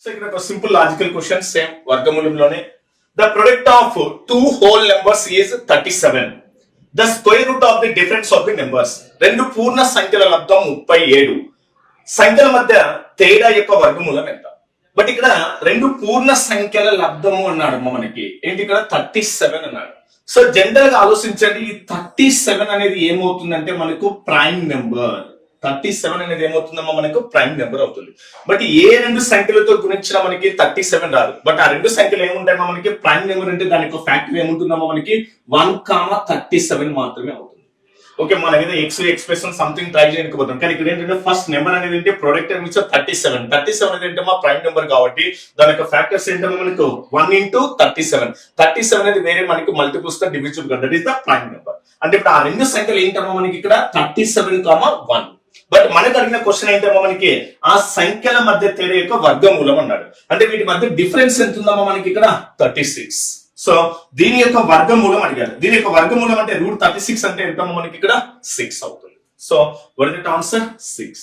So ఇక్కడ ఒక simple logical question same వర్గమూలంలోనే the product of two whole numbers is 37. The square root of the difference of the numbers. రెండు పూర్ణ సంఖ్యల లబ్ధం 37. సంఖ్యల మధ్య తేడా యొక్క వర్గమూలం ఎంత? బట్ ఇక్కడ రెండు పూర్ణ సంఖ్యల లబ్ధము అన్నాడు మనకి. ఏంటి ఇక్కడ 37 అన్నాడు. సో జనరల్ గా ఆలోచించండి, ఈ 37 అనేది ఏమవుతుందంటే మనకు ప్రైమ్ నెంబర్. 37 అనేది ఏమవుతుందమ్మా మనకు ప్రైమ్ నెంబర్ అవుతుంది. బట్ ఏ రెండు సంఖ్యలతో గుణించినా మనకి 37 రాదు. బట్ ఆ రెండు సంఖ్యలు ఏముంటాయమ్మా మనకి ప్రైమ్ నెంబర్ అంటే దాని యొక్క ఫ్యాక్టర్ ఏముంటుందమ్మా మనకి 1,37 మాత్రమే అవుతుంది. ఓకే, మనం ఏదో ఎక్స్ప్రెషన్ సంథింగ్ ట్రై చేయకపోతాం, కానీ ఇక్కడ ఏంటంటే ఫస్ట్ నెంబర్ అనేది ఏంటి ప్రొడక్ట్ అనేది 37. 37 అనేది ఏంటమ్మా ప్రైమ్ నెంబర్ కాబట్టి దాని యొక్క ఫ్యాక్టర్స్ ఏంటమ్మా మనకు 1 into 37. 37 అనేది వేరే మనకి మల్టిపుల్స్ తో డివిజిబుల్ గా, that is the prime number. అంటే ఇప్పుడు ఆ రెండు సంఖ్యలు ఏంటమ్మా మనకి ఇక్కడ 37,1. బట్ మనకు అడిగిన క్వశ్చన్ ఏంటమ్మా మనకి ఆ సంఖ్యల మధ్య తేడా యొక్క వర్గమూలం అన్నాడు. అంటే వీటి మధ్య డిఫరెన్స్ ఎంత ఉందమ్మా మనకి ఇక్కడ 36. సో దీని యొక్క వర్గమూలం అడిగారు. దీని యొక్క వర్గమూలం అంటే √36 అంటే ఎంత మనకి ఇక్కడ 6 అవుతుంది. So what is the answer 6.